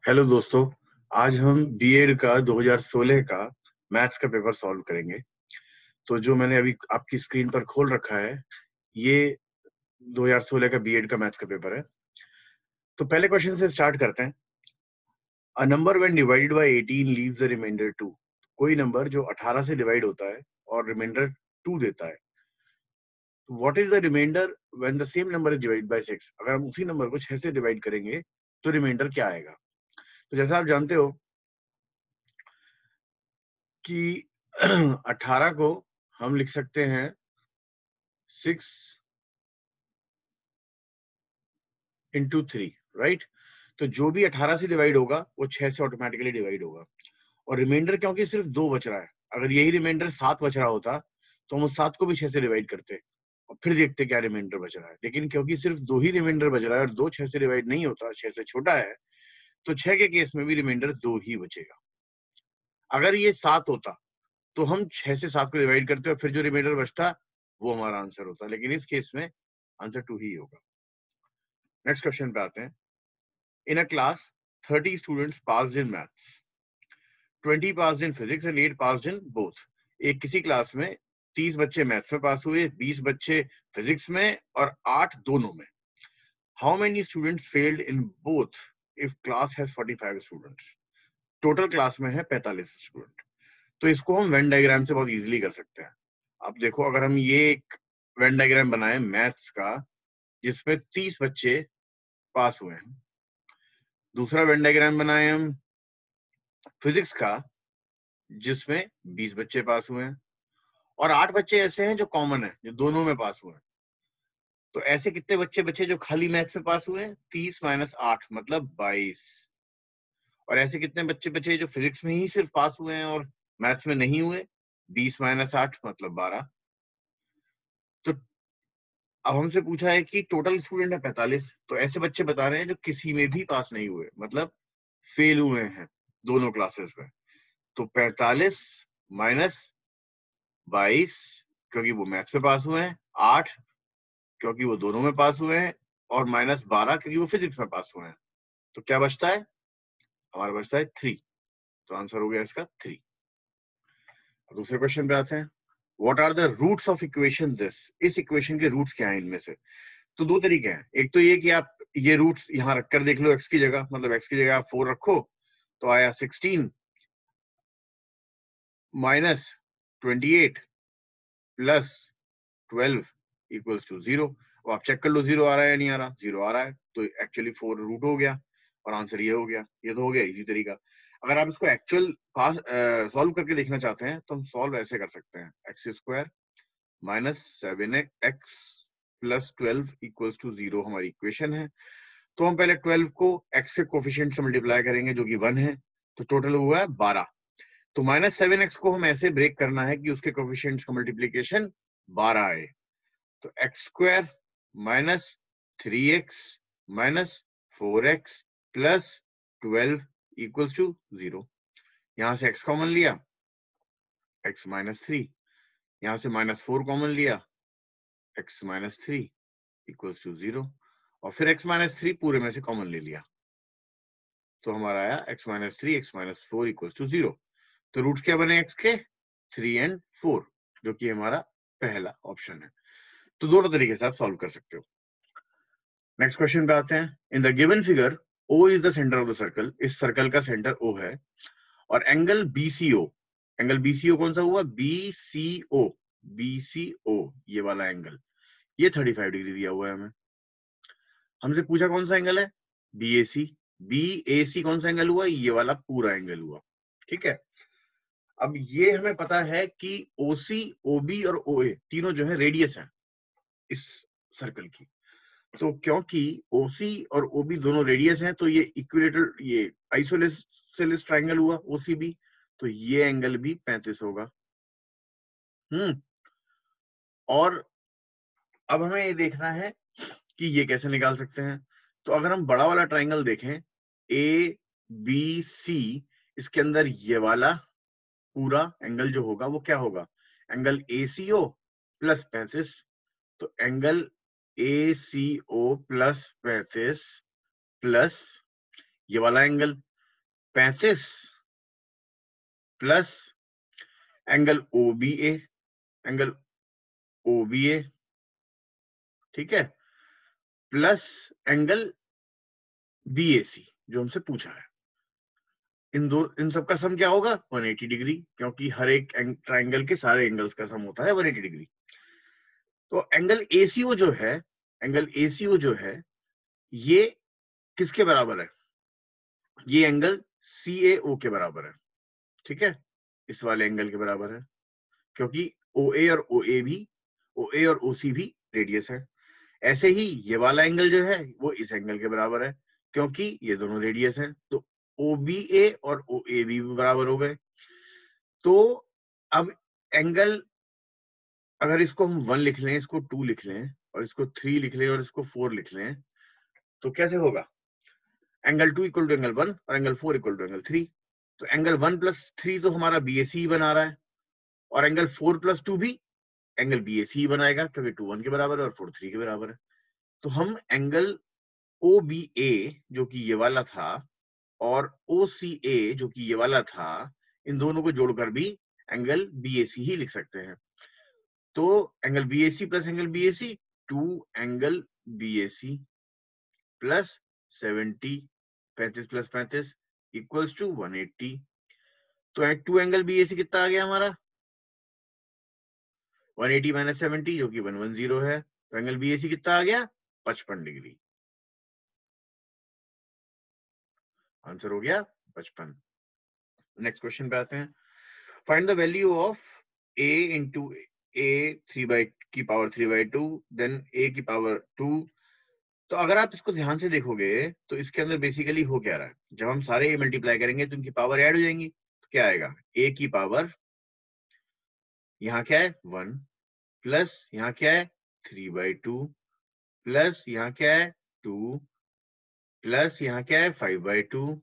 Hello दोस्तों, आज हम बीएड का 2016 का मैथ्स का पेपर सॉल्व करेंगे। तो जो मैंने अभी आपकी स्क्रीन पर खोल रखा है, ये 2016 का बीएड का मैथ्स का पेपर है। तो पहले क्वेश्चन से स्टार्ट करते हैं। A number when divided by 18 leaves the remainder 2। कोई नंबर जो 18 से डिवाइड होता है और रिमाइंडर 2 देता है। What is the remainder when the same number is divided by 6। अगर हम उसी नंबर को 6 से डिवाइड करेंगे तो रिमाइंडर क्या आएगा। तो जैसा आप जानते हो कि 18 को हम लिख सकते हैं 6 इंटू 3, राइट। तो जो भी 18 से डिवाइड होगा वो 6 से ऑटोमेटिकली डिवाइड होगा। और रिमाइंडर क्योंकि सिर्फ 2 बच रहा है, अगर यही रिमाइंडर 7 बच रहा होता तो हम उस 7 को भी 6 से डिवाइड करते और फिर देखते क्या रिमाइंडर बच रहा है। लेकिन क्योंकि सिर्फ 2 ही रिमाइंडर बच रहा है और 2 6 से डिवाइड नहीं होता, 6 से छोटा है, तो 6 के केस में भी रिमाइंडर 2 ही बचेगा। अगर ये 7 होता तो हम 6 से 7 को डिवाइड करते और फिर जो रिमाइंडर बचता वो हमारा आंसर होता। लेकिन इस केस में आंसर 2 ही होगा। नेक्स्ट क्वेश्चन पे आते हैं। In a class 30 students passed in maths, 20 passed in physics and 8 passed in both. एक किसी क्लास में 30 बच्चे मैथ्स में पास हुए, 20 बच्चे फिजिक्स में और 8 दोनों में। How many students failed in both if class has 45 students. Total class में है 45 स्टूडेंट। तो इसको हम वेन डायग्राम से बहुत इजीली कर सकते हैं। अब देखो, अगर हम ये एक वेन डायग्राम बनाए मैथ्स का जिसमें 30 बच्चे पास हुए हैं, दूसरा वेन डायग्राम बनाए हम फिजिक्स का जिसमें 20 बच्चे पास हुए हैं, और 8 बच्चे ऐसे हैं जो कॉमन है, जो दोनों में पास हुए हैं। तो ऐसे कितने बच्चे बचे जो खाली मैथ्स में पास हुए हैं? 30 माइनस 8 मतलब 22। और ऐसे कितने बच्चे बचे जो फिजिक्स में ही सिर्फ पास हुए हैं और मैथ्स में नहीं हुए? 20 माइनस 8 मतलब 12। तो अब हमसे पूछा है कि टोटल स्टूडेंट है 45। तो ऐसे बच्चे बता रहे हैं जो किसी में भी पास नहीं हुए, मतलब फेल हुए हैं दोनों क्लासेस में। तो 45 माइनस 22 क्योंकि वो मैथ्स में पास हुए हैं, 8 क्योंकि वो दोनों में पास हुए हैं, और माइनस 12 क्योंकि वो फिजिक्स में पास हुए हैं। तो क्या बचता है? हमारा बचता है 3। तो आंसर हो गया इसका 3। दूसरे क्वेश्चन पे आते हैं। What are the roots of equation this. इस इक्वेशन के रूट्स क्या हैं इनमें से? तो दो तरीके हैं। एक तो ये कि आप ये रूट्स यहां रखकर देख लो x की जगह, मतलब x की जगह आप 4 रखो तो आया 16 माइनस 28 प्लस 12 इक्वल्स टू 0। अब आप चेक कर लो 0 आ रहा है या नहीं आ रहा। 0 आ रहा है तो एक्चुअली 4 रूट हो गया और आंसर ये हो गया। ये तो हो गया इजी तरीका। अगर आप इसको एक्चुअल सॉल्व करके देखना चाहते हैं तो हम सॉल्व ऐसे कर सकते हैं। X square minus 7x plus 12 equals to 0 हमारी इक्वेशन है। तो हम पहले 12 को x के कोफिशिएंट से मल्टीप्लाई करेंगे जो कि 1 है, तो टोटल हुआ है 12। तो माइनस 7x को हम ऐसे ब्रेक करना है कि उसके कोफिशिएंट्स का मल्टीप्लीकेशन 12 आए। तो x square minus 3x minus 4x plus 12 equals to 0। यहां से x कॉमन लिया, x माइनस 3। यहां से माइनस 4 कॉमन लिया, x माइनस 3 इक्वल्स टू 0। और फिर x माइनस 3 पूरे में से कॉमन ले लिया, तो हमारा आया x minus 3 x minus 4 equals to 0। तो रूट्स क्या बने x के? 3 एंड 4, जो कि हमारा पहला ऑप्शन है। तो दोनों तरीके से आप सॉल्व कर सकते हो। नेक्स्ट क्वेश्चन पे आते हैं। In the given figure O is the centre of the circle. इस सर्कल का सेंटर O है और एंगल BCO, एंगल BCO कौन सा हुआ? BCO, BCO ये वाला एंगल, ये 35 डिग्री दिया हुआ है हमें। हमसे पूछा कौन सा एंगल है? BAC। BAC कौन सा एंगल हुआ? ये वाला पूरा एंगल हुआ। ठीक है। अब ये हमें पता है कि OC, OB और OA तीनों जो है रेडियस है इस सर्कल की। तो क्योंकि OC और OB दोनों रेडियस हैं तो ये इक्विलेटरल, ये आइसोसेलेस ट्रायंगल हुआ OCB। तो ये एंगल भी 35 होगा। और अब हमें ये देखना है कि ये कैसे निकाल सकते हैं। तो अगर हम बड़ा वाला ट्रायंगल देखें ABC, इसके अंदर ये वाला पूरा एंगल जो होगा वो क्या होगा? Angle ACO plus 35। तो एंगल ACO प्लस 35 प्लस ये वाला angle, 35 plus angle OBA, angle OBA, ठीक है, प्लस एंगल BAC जो हमसे पूछा है। इन सब का सम क्या होगा? 180 डिग्री, क्योंकि हर एक ट्राइंगल के सारे एंगल्स का सम होता है 180 डिग्री। तो एंगल ACO जो है, एंगल ACO जो है, ये किसके बराबर है? ये एंगल CAO के बराबर है, ठीक है, इस वाले एंगल के बराबर है, क्योंकि OA और OA और OC भी रेडियस है। ऐसे ही ये वाला एंगल जो है वो इस एंगल के बराबर है, क्योंकि ये दोनों रेडियस है। तो OBA और OAB भी बराबर हो गए। तो अब एंगल, अगर इसको हम 1 लिख लें, इसको 2 लिख लें, और इसको 3 लिख लें, और इसको 4 लिख लें, तो कैसे होगा? एंगल 2 इक्वल टू एंगल 1 और एंगल 4 इक्वल टू एंगल 3। तो एंगल 1 प्लस 3 तो हमारा BAC ही बना रहा है, और एंगल 4 प्लस 2 भी एंगल BAC ही बनाएगा, क्योंकि 2 1 के बराबर है और 4 3 के बराबर है। तो हम एंगल OBA जो कि ये वाला था, और OCA जो कि ये वाला था, इन दोनों को जोड़कर भी एंगल BAC ही लिख सकते हैं। तो angle BAC plus angle BAC, 2 angle BAC plus 70, 35 plus 35 equals to 180। तो 2 एंगल BAC कितना आ गया हमारा? 180 माइनस 70 जो कि 110 है। तो एंगल BAC कितना आ गया? 55 डिग्री। आंसर हो गया 55। नेक्स्ट क्वेश्चन पे आते हैं। Find the value of a into a 3/2 then a की पावर 2। तो अगर आप इसको ध्यान से देखोगे तो इसके अंदर बेसिकली हो क्या रहा है, जब हम सारे a मल्टीप्लाई करेंगे तो इनकी पावर ऐड हो जाएंगी। तो क्या आएगा? a की पावर, यहाँ क्या है 1, प्लस यहाँ क्या है 3/2, प्लस यहाँ क्या है 2, प्लस यहाँ क्या है 5/2,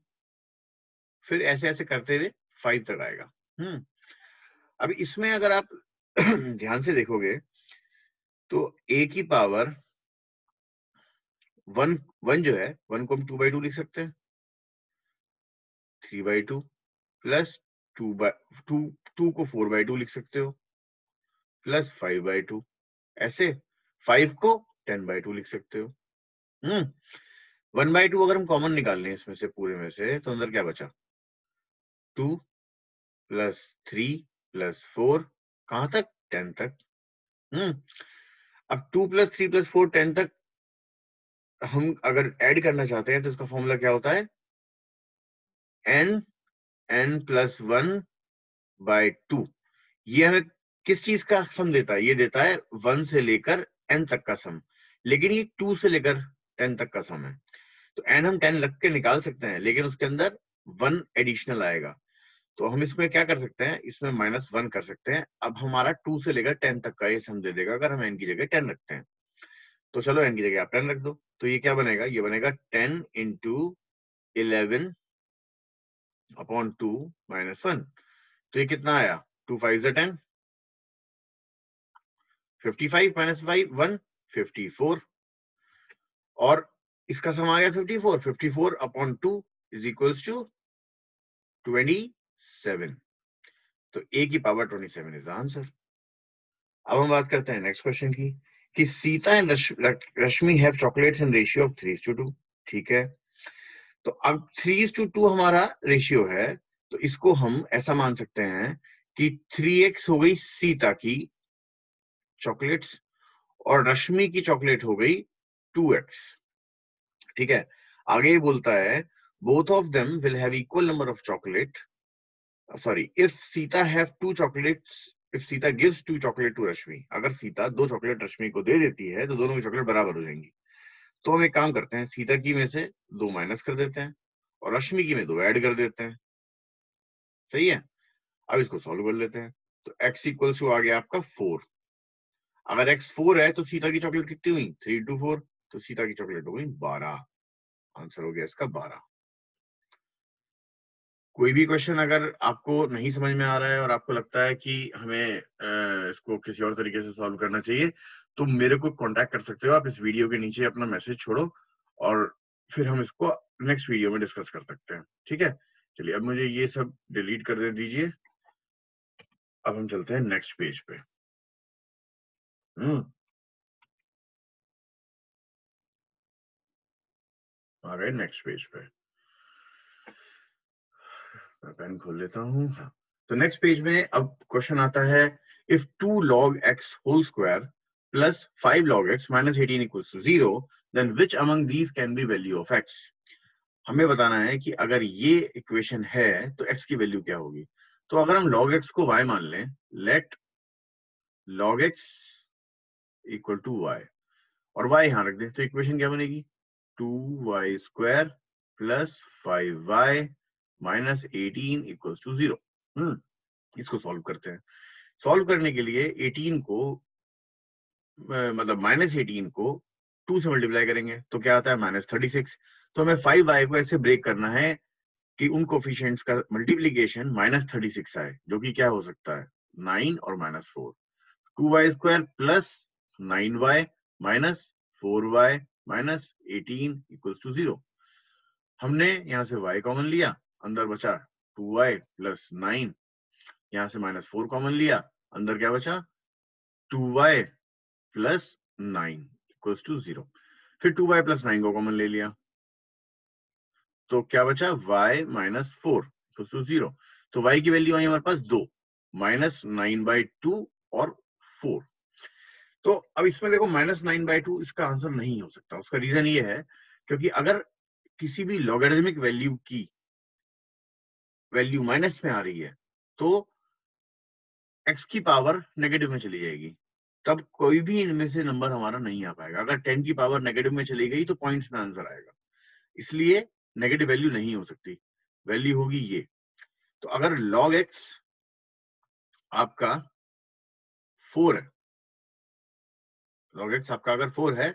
फिर ऐसे ऐसे करते हुए 5 तक आएगा। अब इसमें अगर आप ध्यान से देखोगे तो a की पावर 1 जो है, 1 को हम 2/2 लिख सकते हैं, 3/2 प्लस 2 को 4/2 लिख सकते हो, प्लस 5/2, ऐसे 5 को 10/2 लिख सकते हो। 1/2 अगर हम कॉमन निकाल लें इसमें से, पूरे में से, तो अंदर क्या बचा? 2 प्लस 3 प्लस 4, कहां तक? 10 तक। अब 2 प्लस 3 प्लस 4 10 तक हम अगर ऐड करना चाहते हैं तो इसका फॉर्मूला क्या होता है? n plus 1/2। ये हमें किस चीज का सम देता है? ये देता है 1 से लेकर n तक का सम, लेकिन ये 2 से लेकर 10 तक का सम है। तो n हम 10 रख के निकाल सकते हैं, लेकिन उसके अंदर 1 एडिशनल आएगा। तो हम इसमें क्या कर सकते हैं? इसमें -1 कर सकते हैं। अब हमारा 2 से लेकर 10 तक का ये सम दे देगा अगर हम n की जगह 10 रखते हैं। तो चलो n की जगह आप 10 रख दो, तो ये क्या बनेगा? ये बनेगा 10 इंटू 11 अपॉन 2 माइनस 1। तो ये कितना आया? 2 5 10, 55 माइनस 5 1, 54, और इसका सम आ गया 54। 54 अपॉन 2 इज इक्वल्स टू 27। तो a की पावर 27 इज द आंसर। अब हम बात करते हैं नेक्स्ट क्वेश्चन की, कि Sita and Rashmi have chocolates in ratio of 3:2। ठीक है, तो अब 3:2 हमारा रेशियो है, तो इसको हम ऐसा मान सकते हैं कि 3x हो गई सीता की चॉकलेट्स, और रश्मि की चॉकलेट हो गई 2x। ठीक है, आगे ये बोलता है both of them will have equal number of chocolate, sorry, if Sita have 2 chocolates, if Sita gives 2 chocolate to Rashmi, अगर सीता 2 चॉकलेट रश्मि को दे देती है तो दोनों की चॉकलेट बराबर हो जाएंगी। तो हम एक काम करते हैं, सीता की में से 2 माइनस कर देते हैं और रश्मि की में 2 ऐड कर देते हैं। सही है, अब इसको सॉल्व कर लेते हैं। तो x इक्वल्स टू आ गया आपका 4। अगर x 4 है तो सीता की चॉकलेट कितनी हुई? 3 into 4, तो सीता की चॉकलेट हो गई 12। आंसर हो गया इसका 12। कोई भी क्वेश्चन अगर आपको नहीं समझ में आ रहा है और आपको लगता है कि हमें इसको किसी और तरीके से सॉल्व करना चाहिए, तो मेरे को कांटेक्ट कर सकते हो आप। इस वीडियो के नीचे अपना मैसेज छोड़ो और फिर हम इसको नेक्स्ट वीडियो में डिस्कस कर सकते हैं। ठीक है, चलिए अब मुझे ये सब डिलीट कर दे दीजिए। अब हम चलते हैं नेक्स्ट पेज पे। आ गए नेक्स्ट पेज पे। मैं पेन खोल लेता हूँ। तो नेक्स्ट पेज में अब क्वेश्चन आता है, if 2 log x whole square plus 5 log x minus 18 equals to 0, then which among these can be value of x। हमें बताना है कि अगर ये इक्वेशन है तो x की वैल्यू क्या होगी। तो अगर हम log x को y मान लें, let log x equal to y और y यहां रख दें, तो इक्वेशन क्या बनेगी, 2y square plus 5y minus 18 equals to 0। इसको सॉल्व करते हैं। सॉल्व करने के लिए 18 को मतलब माइनस 18 को 2 से मल्टीप्लाई करेंगे तो क्या आता है -36। तो हमें 5y को ऐसे ब्रेक करना है कि उन कोफिशिएंट्स का मल्टीप्लीकेशन -36 आए, जो कि क्या हो सकता है 9 और -4। 2y square plus 9y minus 4y minus 18 equals to 0। हमने यहां से y कॉमन लिया, अंदर बचा 2y प्लस 9, यहां से -4 कॉमन लिया, अंदर क्या बचा 2y प्लस 9 इक्वल्स टू 0। फिर 2y प्लस 9 को कॉमन ले लिया, तो क्या बचा y माइनस 4 इक्वल्स टू 0। तो y की वैल्यू आई हमारे पास 2, -9/2 और 4। तो अब इसमें देखो -9/2 इसका आंसर नहीं हो सकता। उसका रीजन ये है क्योंकि अगर किसी भी लॉगरिथमिक वैल्यू की वैल्यू माइनस में आ रही है तो x की पावर नेगेटिव में चली जाएगी, तब कोई भी इनमें से नंबर हमारा नहीं आ पाएगा। अगर 10 की पावर नेगेटिव में चली गई तो पॉइंट्स में आंसर आएगा, इसलिए नेगेटिव वैल्यू नहीं हो सकती, वैल्यू होगी ये। तो अगर log x आपका 4 है, log x आपका अगर 4 है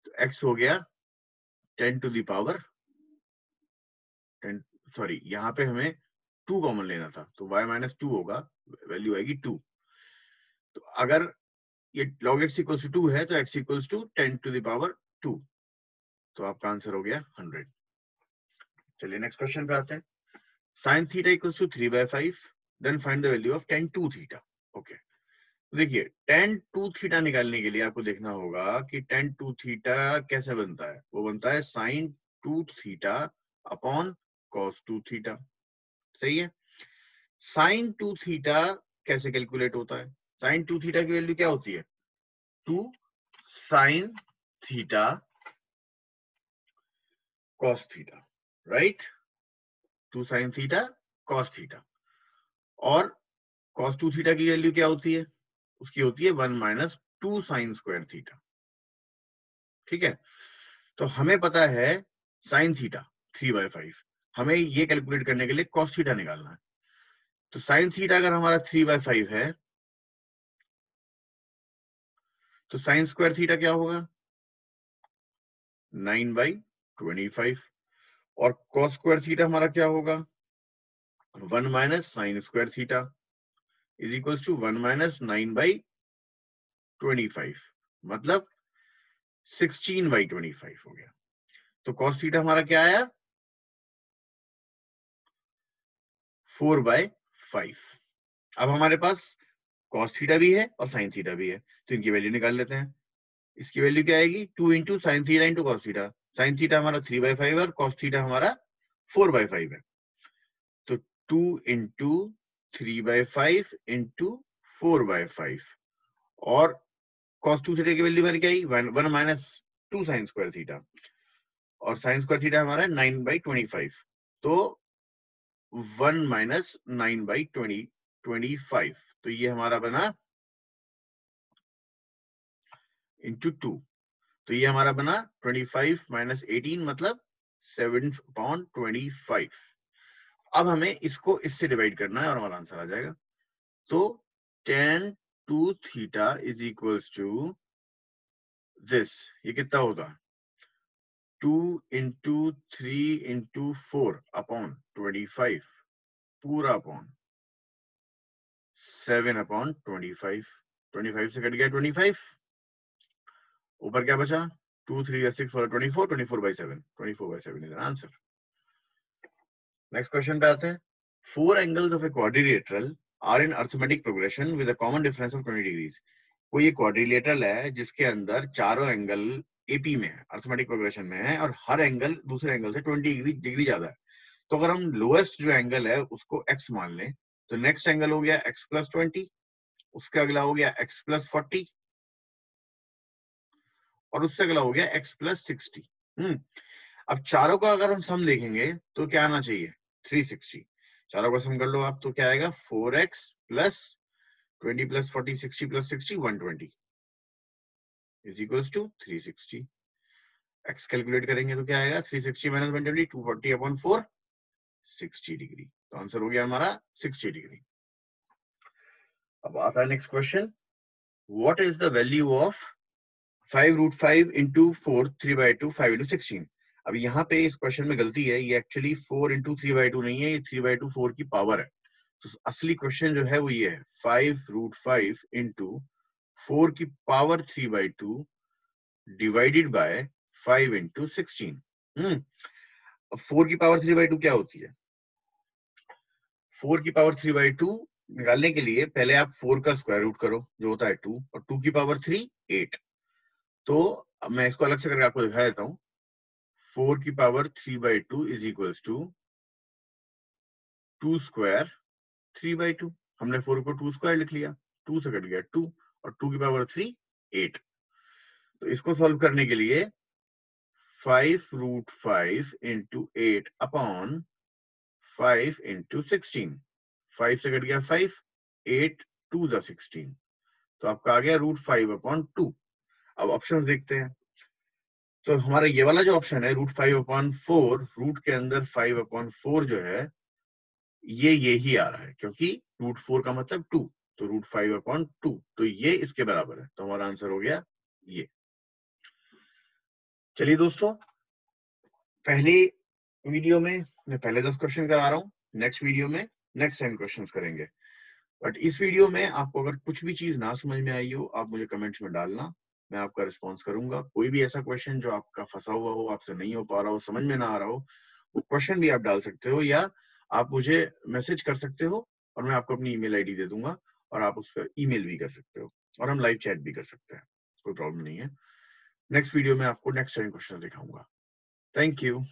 तो x हो गया 10 टू द पावर 10, सॉरी यहाँ पे हमें 2 कॉमन लेना था, तो y माइनस 2 होगा, वैल्यू आएगी 2। तो अगर ये log x इक्वल्स टू 2 है तो x equals to 10 to the power 2, तो आपका आंसर हो गया 100। चलिए नेक्स्ट क्वेश्चन पे आते हैं। sin theta equals to 3/5, then find the value of tan 2 theta. Okay, देखिए tan 2 थीटा निकालने के लिए आपको देखना होगा कि tan 2 थीटा कैसे बनता है। वो बनता है sin 2 theta upon cos 2 theta. सही है। sin 2 थीटा कैसे कैलकुलेट होता है, sin 2 थीटा की वैल्यू क्या होती है 2 sin theta cos theta, right. 2 sin theta cos theta, और cos 2 थीटा की वैल्यू क्या होती है, उसकी होती है 1 माइनस 2 sin स्क्वायर थीटा। ठीक है, तो हमें पता है sin थीटा 3/5, हमें ये कैलकुलेट करने के लिए cos थीटा निकालना है। तो sin थीटा अगर हमारा 3/5 है तो sin स्क्वायर थीटा क्या होगा 9/25, और cos स्क्वायर थीटा हमारा क्या होगा 1 minus sine square theta is equals to 1 minus 9/25, मतलब 16/25 हो गया। तो cos थीटा हमारा क्या आया 4/5। अब हमारे पास cos थीटा भी है और sin थीटा भी है, तो इनकी वैल्यू निकाल लेते हैं। इसकी वैल्यू क्या आएगी 2 into sine theta into cos theta. Sine theta हमारा 3/5 और cos थीटा हमारा 4/5 है, तो 2 इंटू 3/5 इंटू 4/5, और cos 2 थीटा की वैल्यू हमारी क्या आई 1 माइनस 2 साइन स्क्वायर थीटा, और साइन स्क्वायर थीटा हमारा 9/25, तो 1 माइनस 9/25, तो ये हमारा बना इंटू 2, तो ये हमारा बना 25 माइनस 18 मतलब 7/25। अब हमें इसको इससे डिवाइड करना है और हमारा आंसर आ जाएगा। तो tan 2 theta is equals to this, ये कितना होगा 2 इंटू 3 इंटू 4 अपॉन 25 पूरा अपॉन 7/25। 25 से कट गया 25, ऊपर क्या बचा 2 3 6 4 24, 24/7, 24/7 इज आंसर। नेक्स्ट क्वेश्चन पे आते हैं। 4 angles of a quadrilateral are in arithmetic progression with a common difference of 20 degrees. कोई एक क्वाड्रिलेटरल है जिसके अंदर चारों एंगल एपी में है, अर्थमेटिक प्रोग्रेशन में है, और हर एंगल दूसरे एंगल से 20 डिग्री ज्यादा है। तो अगर हम लोएस्ट जो एंगल है उसको x मान लें, तो नेक्स्ट एंगल हो गया x प्लस 20, उसका अगला हो गया x प्लस 40, और उससे अगला हो गया x प्लस 60। अब चारों का अगर हम सम देखेंगे तो क्या आना चाहिए? 360। चारों का सम कर लो आप, तो क्या आएगा? 4x plus 20 plus 40 60 plus 60 120 is equals to 360। x calculate करेंगे तो क्या आएगा? 360 माइनस 120 240 अपॉन 4 60 डिग्री। तो आंसर हो गया हमारा 60 डिग्री। अब आता है next question. What is the value of 5√5 into 4 3/2 5 into 16? अब यहाँ पे इस क्वेश्चन में गलती है, ये एक्चुअली 4 इंटू 3/2 नहीं है, ये 3/2 4 की पावर है। तो असली क्वेश्चन जो है वो ये है 5√5 इंटू 4 की पावर 3/2 डिवाइडेड बाय 5 इंटू 16। अब 4 की पावर 3/2 क्या होती है? 4 की पावर 3/2 निकालने के लिए पहले आप 4 का स्क्वायर रूट करो जो होता है 2, और 2 की पावर 3 8। तो अब मैं इसको अलग से करके आपको दिखा देता हूँ। 4 की power 3/2 is equals to 2 square 3/2। हमने 4 को 2 स्क्वायर लिख लिया, 2 से कट गया 2, और 2 की पावर 3 8। तो इसको सॉल्व करने के लिए 5√5 इंटू 8 अपॉन 5 इंटू 16। 5 से कट गया 5, 8 2 द 16, तो आपका आ गया √5 अपॉन 2। अब ऑप्शन देखते हैं। तो हमारा ये वाला जो ऑप्शन है √5 अपॉन 4, रूट के अंदर 5 अपॉन 4 जो है ये ही आ रहा है, क्योंकि √4 का मतलब 2, तो √5 अपॉन 2, तो ये इसके बराबर है। तो हमारा आंसर हो गया ये। चलिए दोस्तों, पहली वीडियो में मैं पहले 10 क्वेश्चन करा रहा हूँ, नेक्स्ट वीडियो में नेक्स्ट 10 क्वेश्चंस करेंगे। बट इस वीडियो में आपको अगर कुछ भी चीज ना समझ में आई हो, आप मुझे कमेंट्स में डालना, मैं आपका रिस्पॉन्स करूंगा। कोई भी ऐसा क्वेश्चन जो आपका फंसा हुआ हो, आपसे नहीं हो पा रहा हो, समझ में ना आ रहा हो, वो क्वेश्चन भी आप डाल सकते हो, या आप मुझे मैसेज कर सकते हो और मैं आपको अपनी ईमेल आईडी दे दूंगा, और आप उस पर ईमेल भी कर सकते हो, और हम लाइव चैट भी कर सकते हैं, कोई प्रॉब्लम नहीं है। नेक्स्ट वीडियो में आपको नेक्स्ट 10 क्वेश्चन दिखाऊंगा। Thank you.